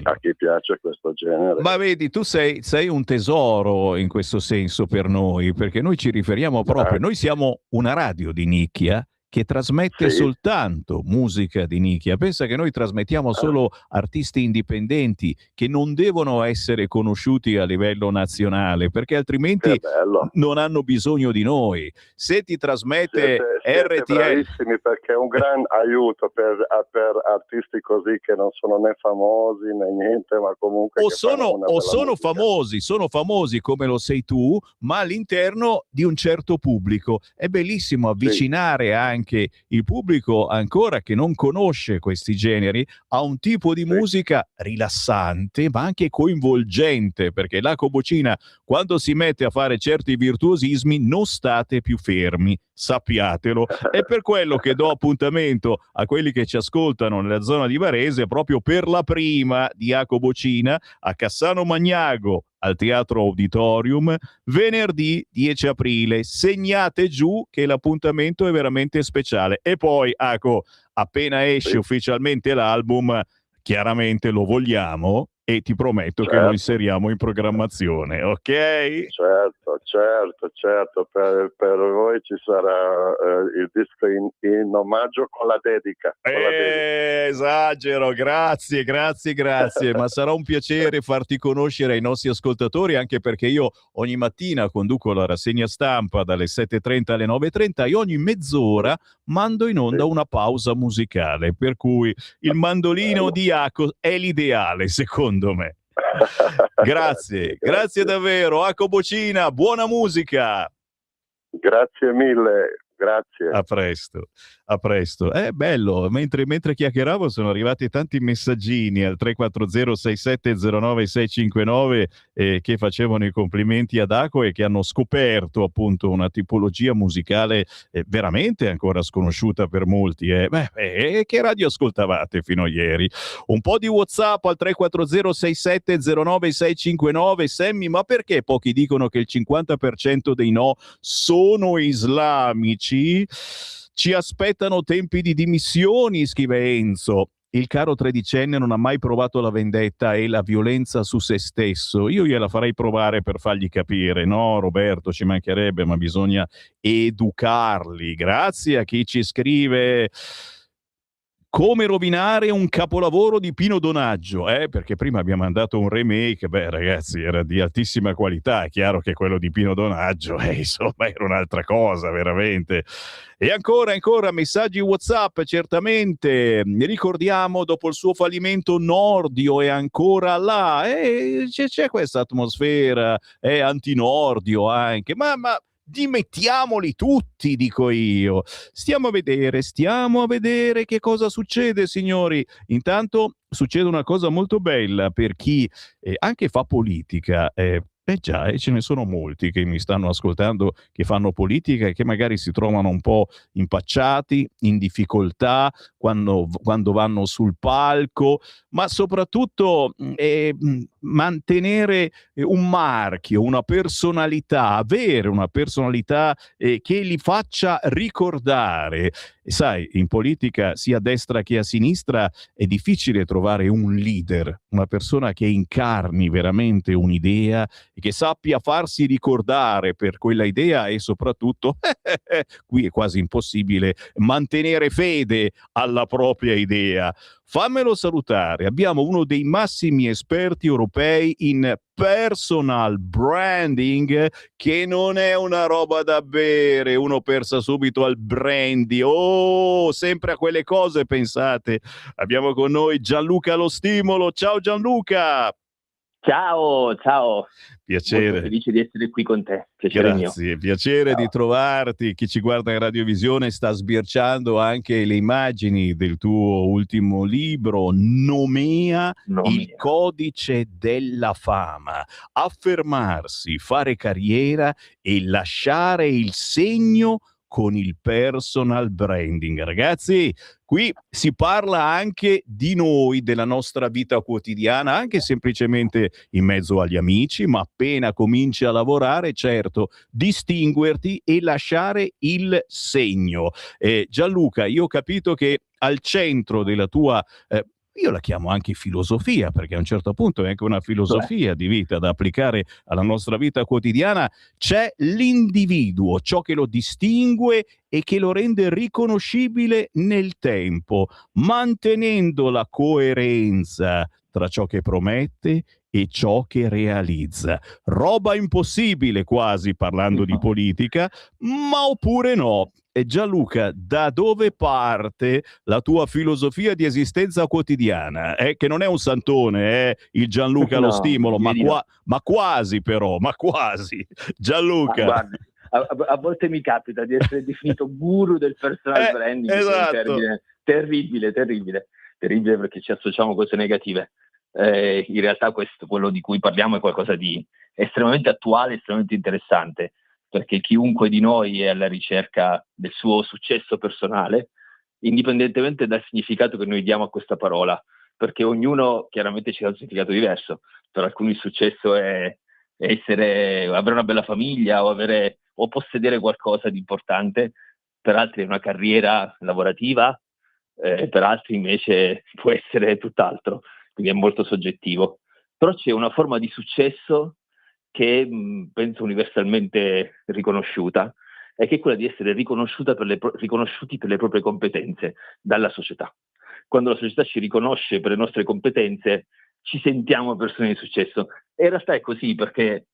a chi piace questo genere. Ma vedi, tu sei un tesoro in questo senso per noi, perché noi ci riferiamo proprio, noi siamo una radio di nicchia che trasmette soltanto musica di nicchia. Pensa che noi trasmettiamo solo artisti indipendenti che non devono essere conosciuti a livello nazionale, perché altrimenti non hanno bisogno di noi. Se ti trasmette siete RTL. bravissimi, perché è un gran aiuto per artisti così che non sono né famosi né niente, ma comunque che fanno una bella musica. sono famosi come lo sei tu, ma all'interno di un certo pubblico. È bellissimo avvicinare anche il pubblico ancora che non conosce questi generi a un tipo di musica rilassante ma anche coinvolgente, perché la Cobocina, quando si mette a fare certi virtuosismi, non state più fermi, sappiatelo. È per quello che do appuntamento a quelli che ci ascoltano nella zona di Varese proprio per la prima di Jacopo Bocina a Cassano Magnago al Teatro Auditorium venerdì 10 aprile. Segnate giù che l'appuntamento è veramente speciale. E poi, appena esce ufficialmente l'album, chiaramente lo vogliamo e ti prometto che lo inseriamo in programmazione, ok? Certo, per voi ci sarà il disco in omaggio con la dedica. Esagero, grazie, ma sarà un piacere farti conoscere ai nostri ascoltatori, anche perché io ogni mattina conduco la rassegna stampa dalle 7:30 alle 9:30 e ogni mezz'ora mando in onda una pausa musicale, per cui il mandolino di Jaco è l'ideale, secondo me. Grazie davvero, Jacopo Bocina, buona musica. Grazie mille, grazie. A presto. È bello, mentre chiacchieravo sono arrivati tanti messaggini al 340-6709-659 che facevano i complimenti ad Aco e che hanno scoperto appunto una tipologia musicale veramente ancora sconosciuta per molti. Che radio ascoltavate fino a ieri? Un po' di WhatsApp al 340-6709-659. Sammy, ma perché pochi dicono che il 50% dei no sono islamici? Ci aspettano tempi di dimissioni, scrive Enzo. Il caro tredicenne non ha mai provato la vendetta e la violenza su se stesso. Io gliela farei provare per fargli capire. No, Roberto, ci mancherebbe, ma bisogna educarli. Grazie a chi ci scrive. Come rovinare un capolavoro di Pino Donaggio, perché prima abbiamo mandato un remake, ragazzi, era di altissima qualità, è chiaro che quello di Pino Donaggio, insomma, era un'altra cosa, veramente. E ancora messaggi WhatsApp, certamente, ricordiamo, dopo il suo fallimento Nordio è ancora là, c'è questa atmosfera, è anti-Nordio anche, ma dimettiamoli tutti, dico io. Stiamo a vedere che cosa succede, signori. Intanto succede una cosa molto bella per chi anche fa politica. Già, ce ne sono molti che mi stanno ascoltando che fanno politica e che magari si trovano un po' impacciati, in difficoltà quando vanno sul palco, ma soprattutto mantenere un marchio, una personalità, avere una personalità che li faccia ricordare. E sai, in politica sia a destra che a sinistra è difficile trovare un leader, una persona che incarni veramente un'idea e che sappia farsi ricordare per quella idea e soprattutto, qui è quasi impossibile, mantenere fede alla propria idea. Fammelo salutare, abbiamo uno dei massimi esperti europei in personal branding, che non è una roba da bere, uno pensa subito al brandy, sempre a quelle cose pensate. Abbiamo con noi Gianluca Lo Stimolo. Ciao Gianluca! Ciao. Piacere. Molto felice di essere qui con te. Piacere Grazie, mio. piacere di trovarti. Chi ci guarda in radiovisione sta sbirciando anche le immagini del tuo ultimo libro, Nomea, il codice della fama. Affermarsi, fare carriera e lasciare il segno con il personal branding. Ragazzi, qui si parla anche di noi, della nostra vita quotidiana, anche semplicemente in mezzo agli amici, ma appena cominci a lavorare, certo, distinguerti e lasciare il segno. Gianluca, io ho capito che al centro della tua io la chiamo anche filosofia, perché a un certo punto è anche una filosofia di vita da applicare alla nostra vita quotidiana, c'è l'individuo, ciò che lo distingue e che lo rende riconoscibile nel tempo, mantenendo la coerenza tra ciò che promette e ciò che realizza. Roba impossibile quasi parlando di politica, ma oppure no. Gianluca, da dove parte la tua filosofia di esistenza quotidiana? Che non è un santone, è il Gianluca allo No, stimolo, ma, direi di no. ma quasi però, ma quasi. Ma Gianluca. guardi, a volte mi capita di essere definito guru del personal branding, che è un Esatto. termine terribile perché ci associamo cose negative. In realtà quello di cui parliamo è qualcosa di estremamente attuale, estremamente interessante, perché chiunque di noi è alla ricerca del suo successo personale, indipendentemente dal significato che noi diamo a questa parola, perché ognuno chiaramente ci dà un significato diverso. Per alcuni il successo è avere una bella famiglia o possedere qualcosa di importante, per altri è una carriera lavorativa, per altri invece può essere tutt'altro, quindi è molto soggettivo. Però c'è una forma di successo che penso universalmente riconosciuta, è che è quella di essere riconosciuti per le proprie competenze dalla società. Quando la società ci riconosce per le nostre competenze, ci sentiamo persone di successo. E in realtà è così, perché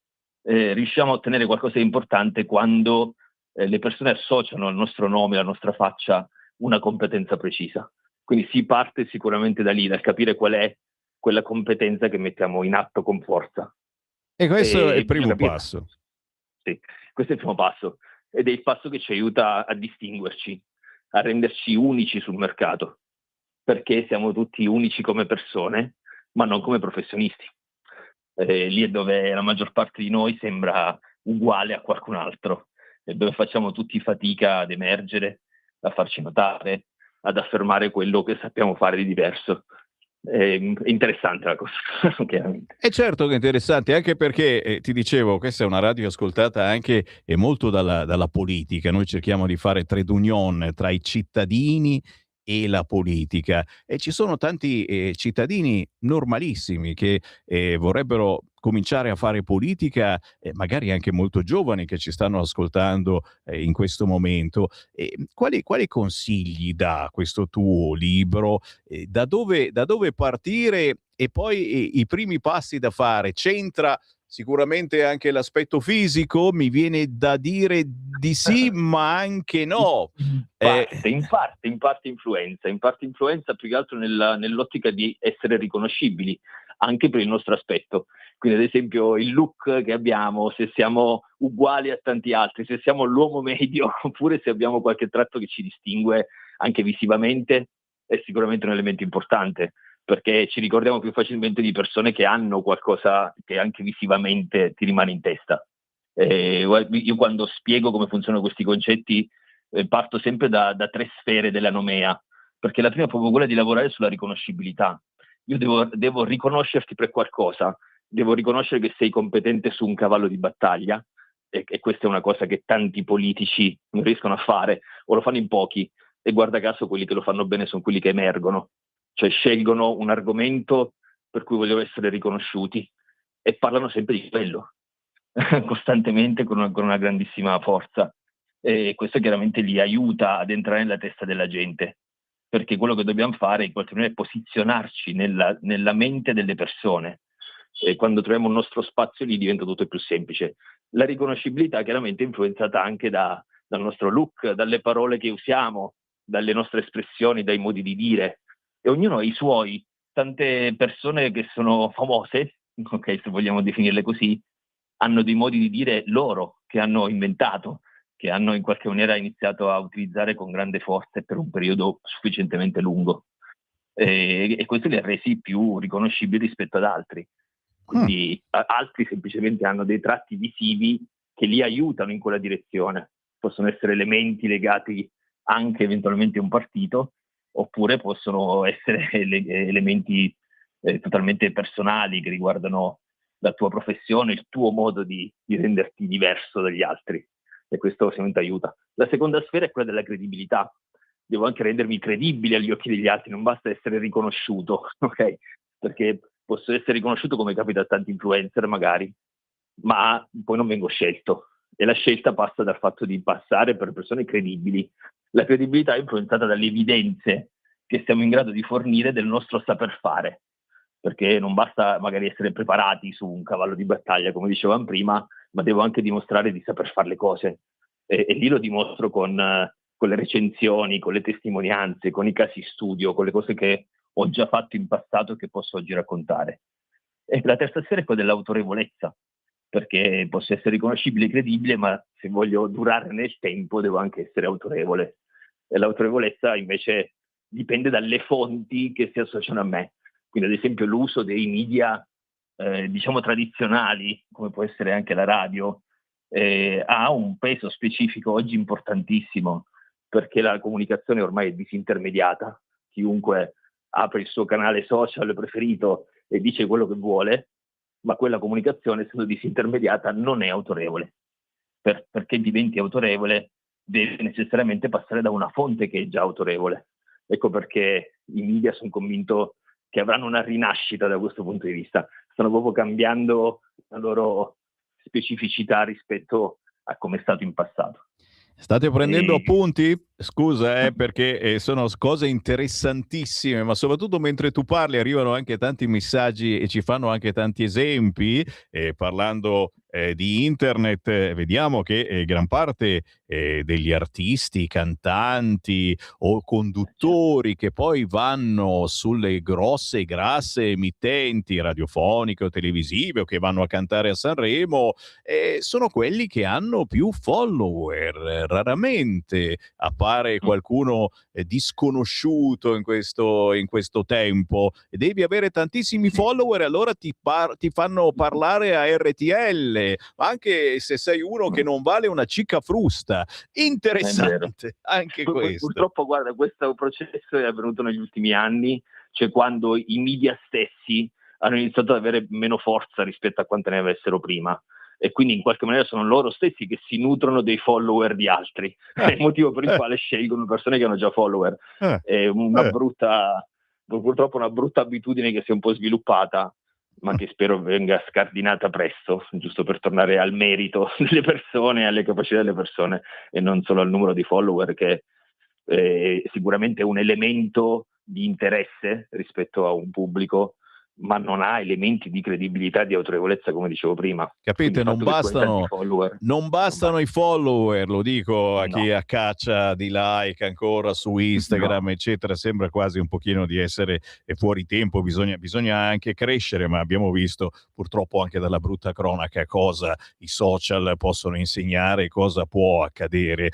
riusciamo a ottenere qualcosa di importante quando le persone associano al nostro nome, alla nostra faccia, una competenza precisa. Quindi si parte sicuramente da lì, dal capire qual è quella competenza che mettiamo in atto con forza. E questo è il primo capire. passo. Sì, questo è il primo passo, ed è il passo che ci aiuta a distinguerci, a renderci unici sul mercato, perché siamo tutti unici come persone, ma non come professionisti. Lì è dove la maggior parte di noi sembra uguale a qualcun altro, e dove facciamo tutti fatica ad emergere, a farci notare, ad affermare quello che sappiamo fare di diverso. È interessante la cosa, chiaramente. E certo che è interessante, anche perché, ti dicevo, questa è una radio ascoltata anche e molto dalla politica. Noi cerchiamo di fare trade union tra i cittadini e la politica, e ci sono tanti cittadini normalissimi che vorrebbero cominciare a fare politica, magari anche molto giovani che ci stanno ascoltando in questo momento. Quali consigli dà questo tuo libro? Da dove partire, e poi i primi passi da fare? C'entra sicuramente anche l'aspetto fisico? Mi viene da dire di sì, ma anche no. In parte influenza più che altro nell'ottica di essere riconoscibili anche per il nostro aspetto. Quindi ad esempio il look che abbiamo, se siamo uguali a tanti altri, se siamo l'uomo medio, oppure se abbiamo qualche tratto che ci distingue anche visivamente, è sicuramente un elemento importante, perché ci ricordiamo più facilmente di persone che hanno qualcosa che anche visivamente ti rimane in testa. Io quando spiego come funzionano questi concetti parto sempre da 3 sfere della nomea, perché la prima è proprio quella di lavorare sulla riconoscibilità. Io devo riconoscerti per qualcosa, devo riconoscere che sei competente su un cavallo di battaglia, e questa è una cosa che tanti politici non riescono a fare, o lo fanno in pochi, e guarda caso quelli che lo fanno bene sono quelli che emergono, cioè scelgono un argomento per cui vogliono essere riconosciuti e parlano sempre di quello, costantemente con una grandissima forza. E questo chiaramente li aiuta ad entrare nella testa della gente, perché quello che dobbiamo fare in qualche modo è posizionarci nella mente delle persone, e quando troviamo il nostro spazio lì diventa tutto più semplice. La riconoscibilità chiaramente è influenzata anche dal nostro look, dalle parole che usiamo, dalle nostre espressioni, dai modi di dire, e ognuno ha i suoi. Tante persone che sono famose, ok, se vogliamo definirle così, hanno dei modi di dire loro che hanno inventato, che hanno in qualche maniera iniziato a utilizzare con grande forza e per un periodo sufficientemente lungo, e questo li ha resi più riconoscibili rispetto ad altri. Quindi altri semplicemente hanno dei tratti visivi che li aiutano in quella direzione, possono essere elementi legati anche eventualmente a un partito, oppure possono essere elementi totalmente personali che riguardano la tua professione, il tuo modo di renderti diverso dagli altri, e questo sicuramente aiuta. La seconda sfera è quella della credibilità. Devo anche rendermi credibile agli occhi degli altri, non basta essere riconosciuto, ok? Perché posso essere riconosciuto, come capita a tanti influencer magari, ma poi non vengo scelto, e la scelta passa dal fatto di passare per persone credibili. La credibilità è influenzata dalle evidenze che siamo in grado di fornire del nostro saper fare, perché non basta magari essere preparati su un cavallo di battaglia, come dicevamo prima, ma devo anche dimostrare di saper fare le cose, e lì lo dimostro con con le recensioni, con le testimonianze, con i casi studio, con le cose che ho già fatto in passato e che posso oggi raccontare. E la terza sfera è quella dell'autorevolezza, perché posso essere riconoscibile e credibile, ma se voglio durare nel tempo devo anche essere autorevole. E l'autorevolezza invece dipende dalle fonti che si associano a me. Quindi ad esempio l'uso dei media diciamo tradizionali, come può essere anche la radio, ha un peso specifico oggi importantissimo, perché la comunicazione ormai è disintermediata. Chiunque apre il suo canale social preferito e dice quello che vuole, ma quella comunicazione, essendo disintermediata, non è autorevole. Perché diventi autorevole deve necessariamente passare da una fonte che è già autorevole. Ecco perché i media, sono convinto che avranno una rinascita da questo punto di vista. Stanno proprio cambiando la loro specificità rispetto a come è stato in passato. State prendendo appunti? Scusa, perché sono cose interessantissime, ma soprattutto mentre tu parli arrivano anche tanti messaggi e ci fanno anche tanti esempi. Parlando di internet, vediamo che gran parte degli artisti, cantanti o conduttori che poi vanno sulle grosse, grasse emittenti radiofoniche o televisive o che vanno a cantare a Sanremo, sono quelli che hanno più follower. Raramente appare qualcuno disconosciuto in questo tempo. Devi avere tantissimi follower e allora ti fanno parlare a RTL, anche se sei uno che non vale una cicca frusta. Interessante anche questo. Purtroppo, guarda, questo processo è avvenuto negli ultimi anni, cioè quando i media stessi hanno iniziato ad avere meno forza rispetto a quante ne avessero prima. E quindi in qualche maniera sono loro stessi che si nutrono dei follower di altri. È il motivo per il quale scelgono persone che hanno già follower. È purtroppo una brutta abitudine che si è un po' sviluppata, ma che spero venga scardinata presto, giusto per tornare al merito delle persone, alle capacità delle persone e non solo al numero di follower, che sicuramente è un elemento di interesse rispetto a un pubblico, ma non ha elementi di credibilità, di autorevolezza, come dicevo prima. Capite? Non bastano i follower, lo dico a chi a caccia di like ancora su Instagram, eccetera. Sembra quasi un pochino di essere fuori tempo, bisogna anche crescere, ma abbiamo visto purtroppo anche dalla brutta cronaca cosa i social possono insegnare, cosa può accadere.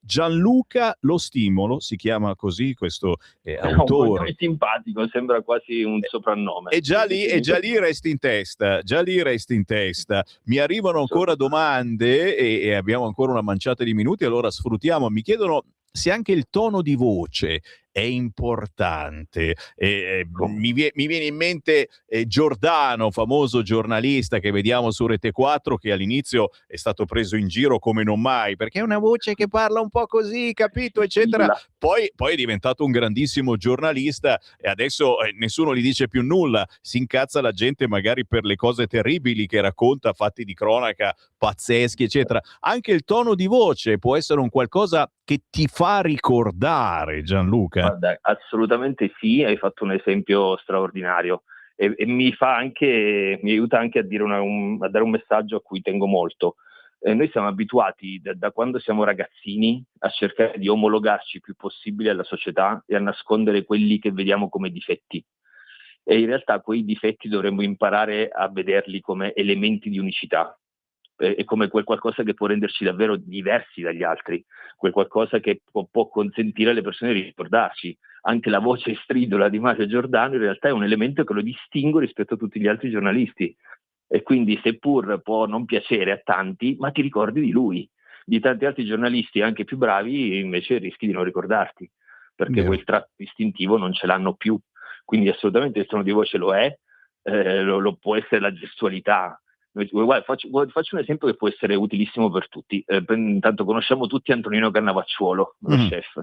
Gianluca Lo Stimolo, si chiama così questo autore. Un nome simpatico, sembra quasi un soprannome. E già lì resti in testa, mi arrivano ancora domande e abbiamo ancora una manciata di minuti, allora sfruttiamo. Mi chiedono se anche il tono di voce è importante. Mi viene in mente Giordano, famoso giornalista che vediamo su Rete 4, che all'inizio è stato preso in giro come non mai, perché è una voce che parla un po' così, capito, eccetera. Poi è diventato un grandissimo giornalista e adesso nessuno gli dice più nulla, si incazza la gente magari per le cose terribili che racconta, fatti di cronaca pazzeschi, eccetera. Anche il tono di voce può essere un qualcosa che ti fa ricordare, Gianluca. Guarda, assolutamente sì, hai fatto un esempio straordinario e mi aiuta anche a dire a dare un messaggio a cui tengo molto. Noi siamo abituati da quando siamo ragazzini a cercare di omologarci il più possibile alla società e a nascondere quelli che vediamo come difetti. E in realtà quei difetti dovremmo imparare a vederli come elementi di unicità e come quel qualcosa che può renderci davvero diversi dagli altri, quel qualcosa che può consentire alle persone di ricordarci. Anche la voce stridula di Mario Giordano in realtà è un elemento che lo distingue rispetto a tutti gli altri giornalisti. E quindi, seppur può non piacere a tanti, ma ti ricordi di lui. Di tanti altri giornalisti, anche più bravi, invece rischi di non ricordarti, perché quel tratto distintivo non ce l'hanno più. Quindi assolutamente il tono di voce lo è, lo può essere la gestualità. Guarda, faccio un esempio che può essere utilissimo per tutti. Intanto conosciamo tutti Antonino Cannavacciuolo, lo chef.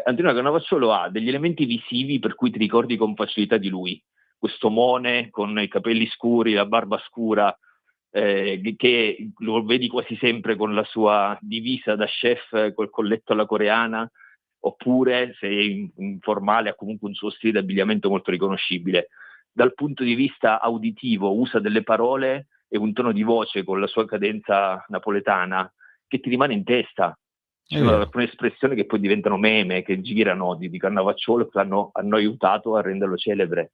Antonino Cannavacciuolo ha degli elementi visivi per cui ti ricordi con facilità di lui. Questo mone con i capelli scuri, la barba scura, che lo vedi quasi sempre con la sua divisa da chef col colletto alla coreana, oppure se è informale ha comunque un suo stile di abbigliamento molto riconoscibile. Dal punto di vista auditivo usa delle parole e un tono di voce con la sua cadenza napoletana che ti rimane in testa. Ci sono alcune espressioni che poi diventano meme, che girano di Cannavacciuolo, che hanno aiutato a renderlo celebre.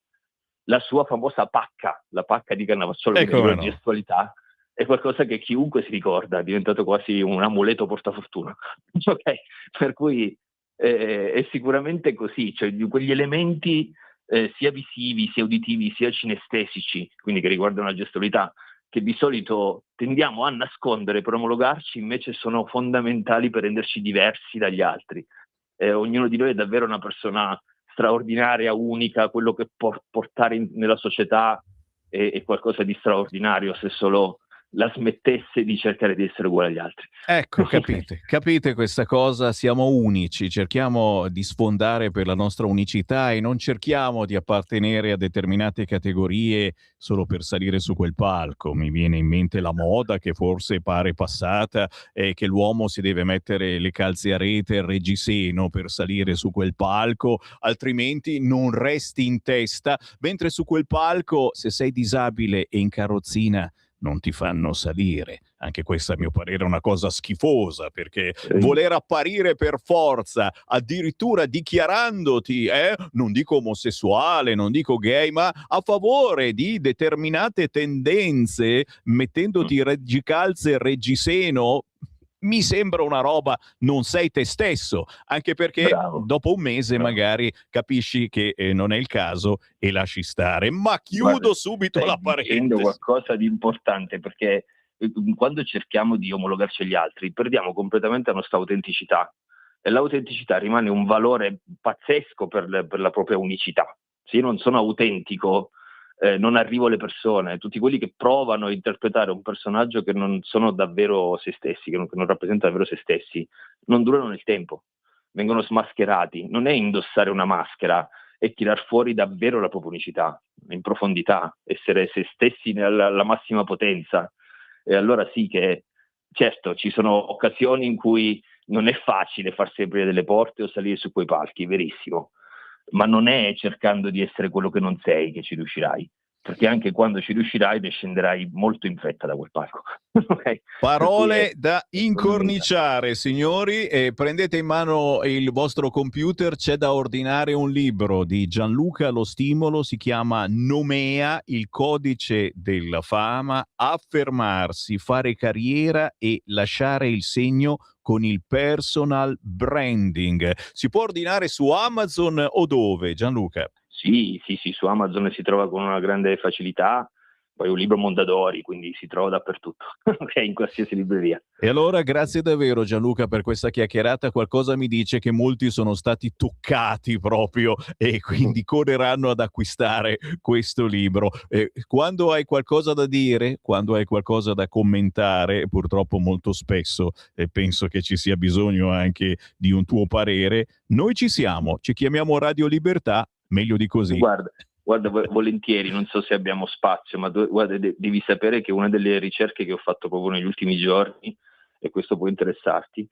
La sua famosa pacca, la pacca di Cannavacciuolo, che è gestualità, è qualcosa che chiunque si ricorda, è diventato quasi un amuleto portafortuna. Ok? Per cui è sicuramente così, cioè di quegli elementi sia visivi, sia uditivi, sia cinestesici, quindi che riguardano la gestualità, che di solito tendiamo a nascondere per omologarci, invece sono fondamentali per renderci diversi dagli altri. Ognuno di noi è davvero una persona straordinaria, unica, quello che può portare nella società è qualcosa di straordinario, se solo la smettesse di cercare di essere uguale agli altri. Ecco, capite questa cosa? Siamo unici, cerchiamo di sfondare per la nostra unicità e non cerchiamo di appartenere a determinate categorie solo per salire su quel palco. Mi viene in mente la moda che forse pare passata e che l'uomo si deve mettere le calze a rete e il reggiseno per salire su quel palco, altrimenti non resti in testa, mentre su quel palco, se sei disabile e in carrozzina, non ti fanno salire. Anche questa, a mio parere, è una cosa schifosa, perché voler apparire per forza, addirittura dichiarandoti, non dico omosessuale, non dico gay, ma a favore di determinate tendenze, mettendoti reggicalze e reggiseno, mi sembra una roba, non sei te stesso, anche perché dopo un mese magari capisci che non è il caso e lasci stare. Ma chiudo subito la parentesi. Dicendo qualcosa di importante, perché quando cerchiamo di omologarci agli altri perdiamo completamente la nostra autenticità, e l'autenticità rimane un valore pazzesco per la propria unicità. Se io non sono autentico, non arrivo alle persone, tutti quelli che provano a interpretare un personaggio che non sono davvero se stessi, che non rappresentano davvero se stessi, non durano nel tempo, vengono smascherati. Non è indossare una maschera, è tirar fuori davvero la propria unicità, in profondità, essere se stessi alla massima potenza. E allora sì che, certo, ci sono occasioni in cui non è facile farsi aprire delle porte o salire su quei palchi, verissimo. Ma non è cercando di essere quello che non sei che ci riuscirai, perché anche quando ci riuscirai ne scenderai molto in fretta da quel palco. Okay? Parole da incorniciare, signori, e prendete in mano il vostro computer, c'è da ordinare un libro di Gianluca Lo Stimolo, si chiama Nomea, il codice della fama, affermarsi, fare carriera e lasciare il segno con il personal branding. Si può ordinare su Amazon o dove, Gianluca? Sì, su Amazon si trova con una grande facilità, poi è un libro Mondadori, quindi si trova dappertutto, okay, in qualsiasi libreria. E allora grazie davvero Gianluca per questa chiacchierata, qualcosa mi dice che molti sono stati toccati proprio e quindi correranno ad acquistare questo libro. Quando hai qualcosa da dire, quando hai qualcosa da commentare, purtroppo molto spesso penso che ci sia bisogno anche di un tuo parere, noi ci siamo, ci chiamiamo Radio Libertà, meglio di così. Guarda, volentieri, non so se abbiamo spazio, ma guarda, devi sapere che una delle ricerche che ho fatto proprio negli ultimi giorni, e questo può interessarti,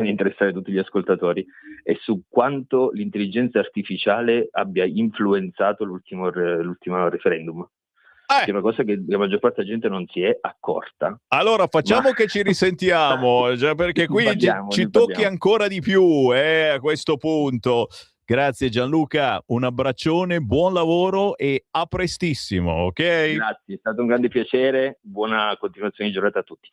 interessare tutti gli ascoltatori, è su quanto l'intelligenza artificiale abbia influenzato l'ultimo referendum. Che è una cosa che la maggior parte della gente non si è accorta. Allora facciamo che ci risentiamo, già perché qui ci tocchi ancora di più a questo punto. Grazie Gianluca, un abbraccione, buon lavoro e a prestissimo, ok? Grazie, è stato un grande piacere, buona continuazione di giornata a tutti.